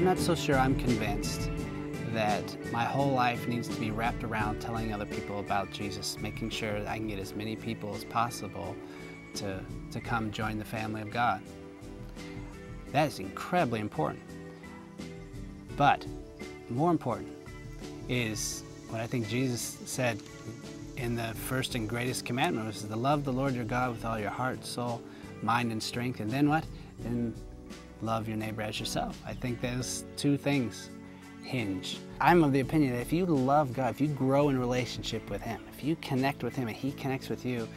not so sure I'm convinced that my whole life needs to be wrapped around telling other people about Jesus, making sure that I can get as many people as possible to come join the family of God. That is incredibly important. But more important is what I think Jesus said in the first and greatest commandment, was to love the Lord your God with all your heart, soul, mind, and strength. And then what? Then love your neighbor as yourself. I think those two things hinge. I'm of the opinion that if you love God, if you grow in relationship with Him, if you connect with Him and He connects with you,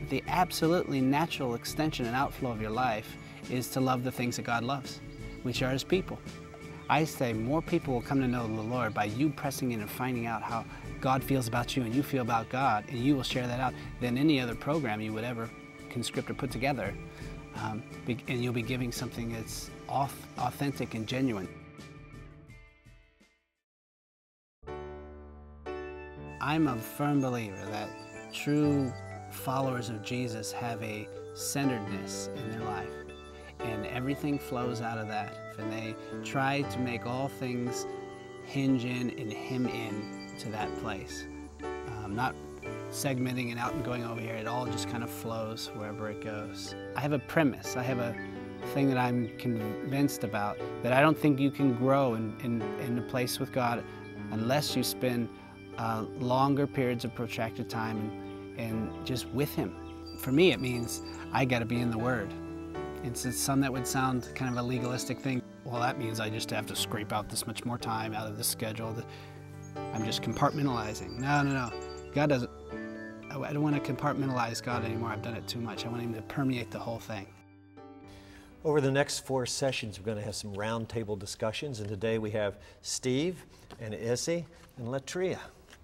the absolutely natural extension and outflow of your life is to love the things that God loves, which are His people. I say more people will come to know the Lord by you pressing in and finding out how God feels about you and you feel about God, and you will share that out, than any other program you would ever conscript or put together. And you'll be giving something that's authentic and genuine. I'm a firm believer that true followers of Jesus have a centeredness in their life, and everything flows out of that. And they try to make all things hinge in and him in to that place. Not segmenting it out and going over here. It all just kind of flows wherever it goes. I have a premise. I have a thing that I'm convinced about, that I don't think you can grow in a place with God unless you spend longer periods of protracted time and just with Him. For me, it means I got to be in the Word. And so some that would sound kind of a legalistic thing. Well, that means I just have to scrape out this much more time out of the schedule. I'm just compartmentalizing. No. God doesn't. I don't want to compartmentalize God anymore. I've done it too much. I want Him to permeate the whole thing. Over the next 4 sessions, we're going to have some roundtable discussions, and today we have Steve and Issy and Latria.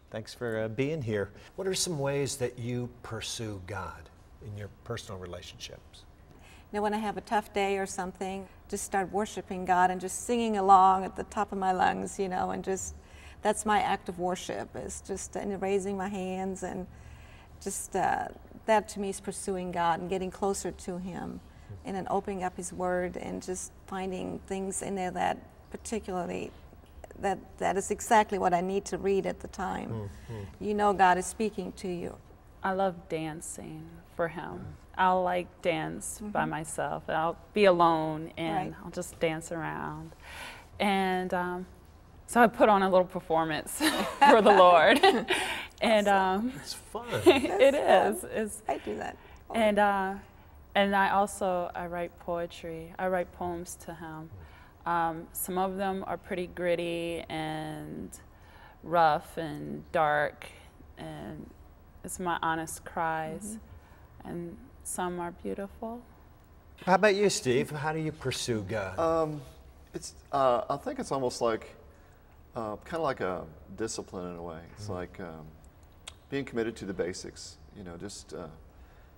Thanks for being here. What are some ways that you pursue God in your personal relationships? You know, when I have a tough day or something, just start worshiping God and just singing along at the top of my lungs, you know, and just, that's my act of worship, is just raising my hands, and just that to me is pursuing God and getting closer to Him, and then opening up His Word and just finding things in there that particularly, that is exactly what I need to read at the time. You know God is speaking to you. I love dancing for Him. I'll like dance by myself. I'll be alone and I'll just dance around. And so I put on a little performance for the Lord. And it's fun. It is. I do that. And I write poetry. I write poems to Him. Some of them are pretty gritty and rough and dark, and it's my honest cries. And some are beautiful. How about you, Steve? How do you pursue God? I think it's almost like, kind of like a discipline in a way. It's like being committed to the basics. You know, just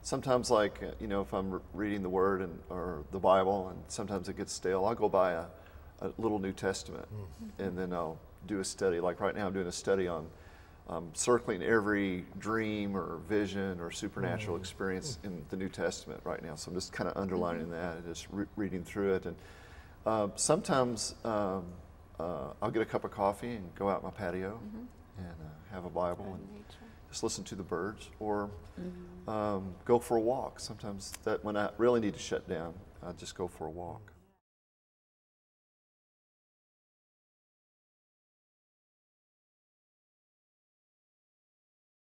sometimes, like you know, if I'm reading the Word or the Bible, and sometimes it gets stale, I'll go buy a little New Testament, and then I'll do a study. Like right now, I'm doing a study on circling every dream or vision or supernatural experience in the New Testament right now. So I'm just kind of underlining that and just reading through it. And sometimes I'll get a cup of coffee and go out my patio and have a Bible and just listen to the birds, or go for a walk. Sometimes that when I really need to shut down, I just go for a walk.